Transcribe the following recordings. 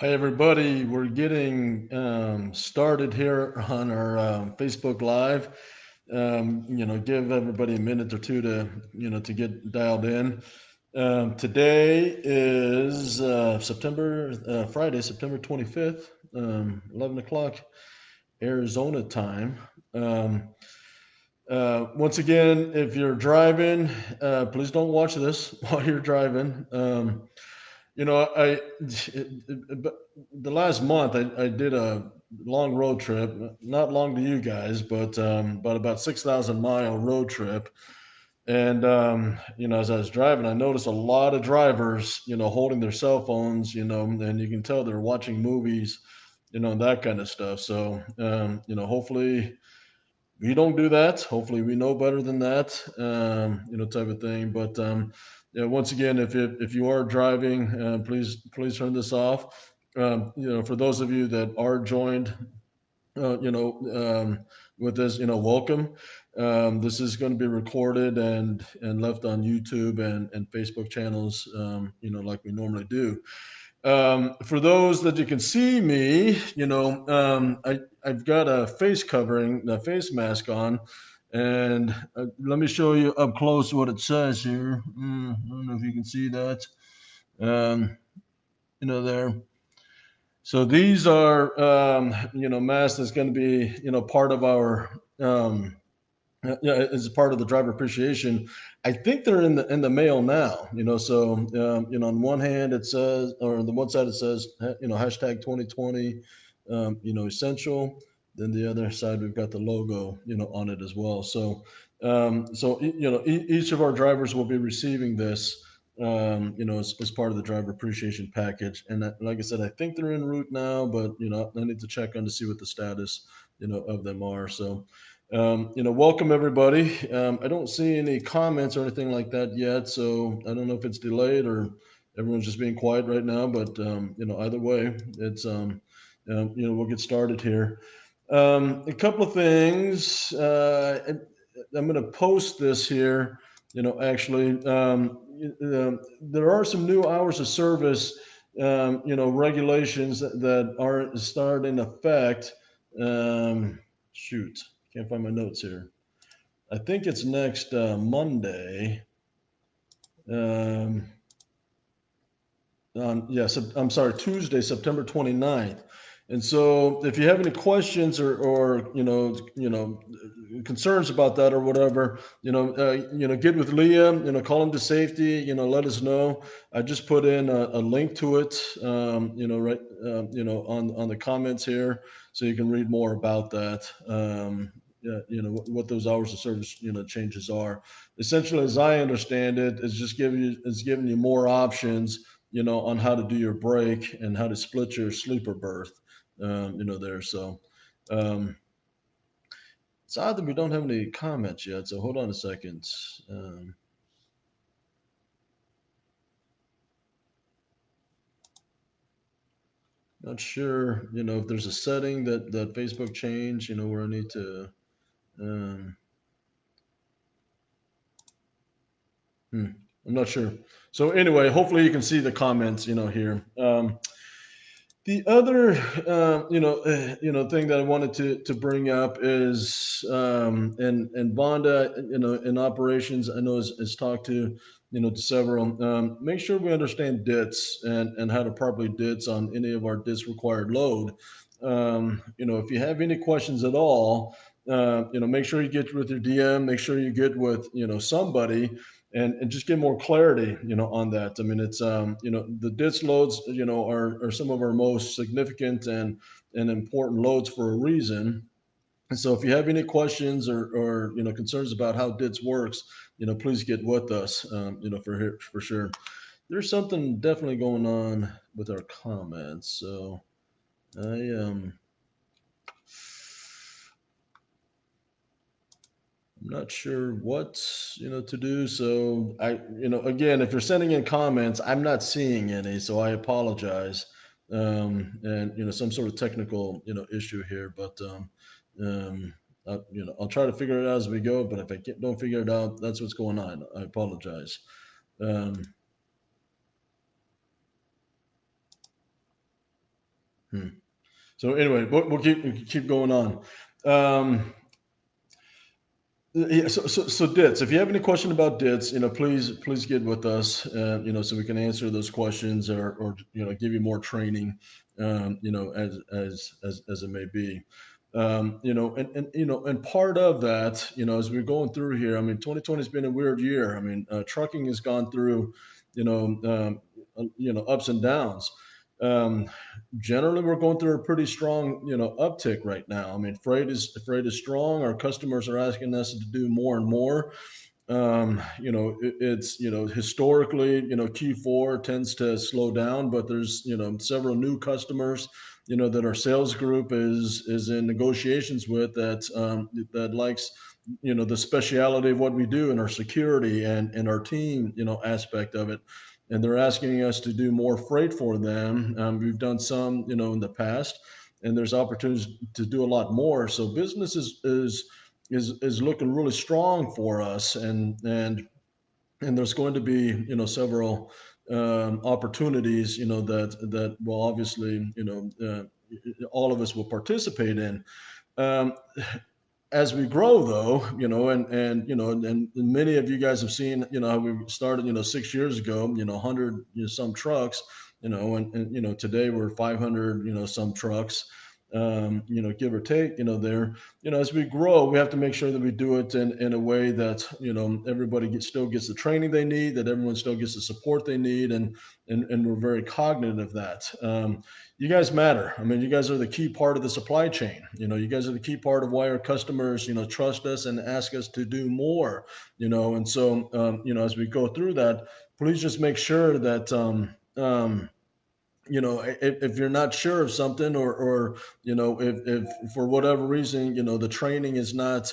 Hi, everybody. We're getting started here on our Facebook Live. Give everybody a minute or two to get dialed in. Today is Friday, September 25th, 11 o'clock Arizona time. Um, Once again, if you're driving, please don't watch this while you're driving. But the last month I did a long road trip, not long to you guys, but about 6,000 mile road trip. And as I was driving, I noticed a lot of drivers, holding their cell phones, and you can tell they're watching movies, and that kind of stuff. So, hopefully we don't do that. Hopefully, we know better than that, type of thing. But yeah, once again, if you are driving, please turn this off. For those of you that are joined, uh, you know, with this, welcome. This is going to be recorded and left on YouTube and Facebook channels, like we normally do. For those that you can see me, I've got a face covering, a face mask on, and let me show you up close what it says here. I don't know if you can see that. Um, there. So these are, masks that's going to be, part of our, yeah, as part of the driver appreciation. I think they're in the mail now. So on one hand it says, or on the one side it says, hashtag 2020, essential. Then the other side we've got the logo, on it as well. So each of our drivers will be receiving this. As part of the driver appreciation package, and like I said, I think they're en route now, but I need to check on to see what the status, of them are. So, welcome everybody. I don't see any comments or anything like that yet, so I don't know if it's delayed or everyone's just being quiet right now. But either way, it's we'll get started here. A couple of things. I'm going to post this here. Actually, there are some new hours of service, regulations that are start in effect. Shoot, can't find my notes here. I think it's next Monday. Um, yes, I'm sorry, Tuesday, September 29th. And so if you have any questions or concerns about that or whatever, get with Leah, call him to safety, let us know. I just put in a link to it, right, on the comments here, so you can read more about that. Yeah, what those hours of service, changes are. Essentially, as I understand it, it's giving you more options, on how to do your break and how to split your sleeper berth, there. So, um, it's odd that we don't have any comments yet. So hold on a second. Um, Not sure, if there's a setting that Facebook changed, where I need to. Um, hmm, I'm not sure. So anyway, hopefully you can see the comments, here. The other, thing that I wanted to bring up is, and Vonda, in operations, I know is talked to several. Make sure we understand DITs and how to properly DITs on any of our DITs required load. If you have any questions at all, make sure you get with your DM. Make sure you get with somebody and just get more clarity, on that. I mean, it's the ditch loads, are some of our most significant and important loads for a reason. And so, if you have any questions or concerns about how DITS works, please get with us, for sure. There's something definitely going on with our comments, so I I'm not sure what to do. So again, if you're sending in comments, I'm not seeing any, so I apologize. And some sort of technical issue here, but I'll try to figure it out as we go. But if I don't figure it out, that's what's going on. I apologize. Um, Hmm. So anyway, we'll keep going on. Um, yeah, so DITs. If you have any question about DITs, please get with us, so we can answer those questions, or give you more training, as it may be. And part of that, as we're going through here, I mean, 2020 has been a weird year. I mean, trucking has gone through, ups and downs. Um, Generally, we're going through a pretty strong, uptick right now. I mean, freight is strong. Our customers are asking us to do more and more. It's historically, Q4 tends to slow down, but there's several new customers, that our sales group is in negotiations with, that likes, the speciality of what we do and our security and our team, aspect of it. And they're asking us to do more freight for them. We've done some, in the past, and there's opportunities to do a lot more. So business is looking really strong for us, and there's going to be, several opportunities, that will obviously, all of us will participate in. Um, as we grow, though, and many of you guys have seen, how we started, 6 years ago, 100, some trucks, and today we're 500, some trucks, give or take, there. As we grow, we have to make sure that we do it in a way that, everybody still gets the training they need, that everyone still gets the support they need, and we're very cognizant of that. You guys matter. I mean, you guys are the key part of the supply chain. You guys are the key part of why our customers, trust us and ask us to do more. And so, as we go through that, please just make sure that, if you're not sure of something, or if for whatever reason, the training is not,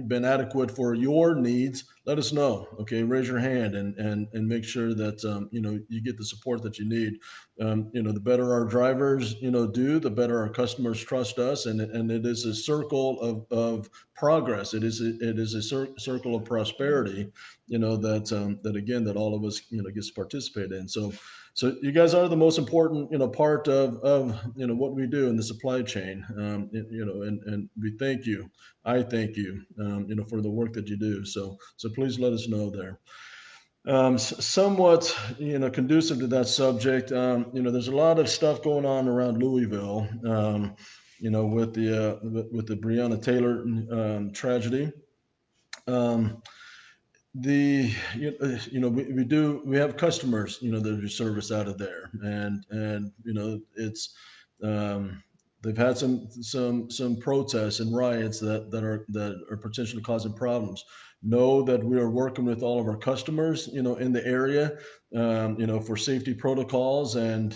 been adequate for your needs, let us know. Okay, raise your hand, and make sure that, you get the support that you need. The better our drivers, do, the better our customers trust us, and it is a circle of progress. It is a circle of prosperity, that again, that all of us, gets to participate in. So you guys are the most important, part of what we do in the supply chain. And we thank you. I thank you, for the work that you do. So please let us know there. Somewhat, conducive to that subject. There's a lot of stuff going on around Louisville. With the Breonna Taylor tragedy. Um, we have customers, that we service out of there, and it's, they've had some protests and riots that are potentially causing problems. Know that we are working with all of our customers, in the area, for safety protocols, and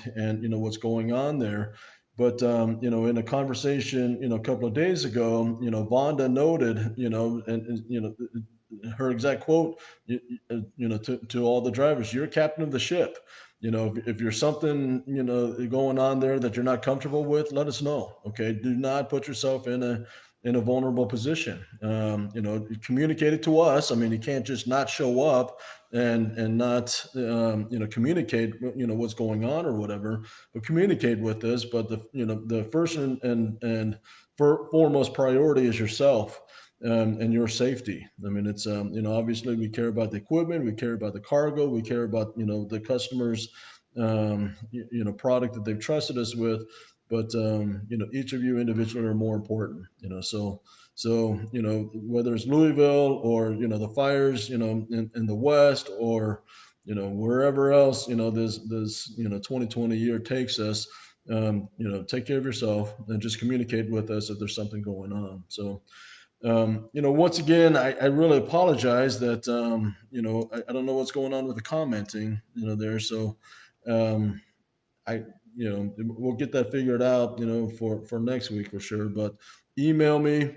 what's going on there. But in a conversation, a couple of days ago, Vonda noted, her exact quote, to all the drivers: "You're captain of the ship. If you're something, going on there that you're not comfortable with, let us know. Okay, do not put yourself in a vulnerable position. Communicate it to us. I mean, you can't just not show up and not, communicate, what's going on or whatever, but communicate with us. But the first and foremost priority is yourself, and your safety. I mean, it's, obviously we care about the equipment, we care about the cargo, we care about, the customers, product that they've trusted us with. But each of you individually are more important. So whether it's Louisville, or the fires, in the West, or wherever else, this 2020 year takes us. Take care of yourself and just communicate with us if there's something going on. So, once again, I really apologize that, I don't know what's going on with the commenting, there. So, um, I, we'll get that figured out, for next week for sure. But email me,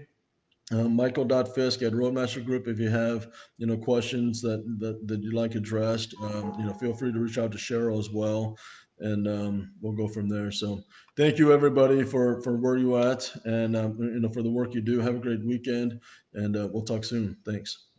michael.fisk@roadmaster group, if you have, questions that you'd like addressed. Feel free to reach out to Cheryl as well, and, we'll go from there. So thank you, everybody, for where you at, and, for the work you do. Have a great weekend, and, we'll talk soon. Thanks.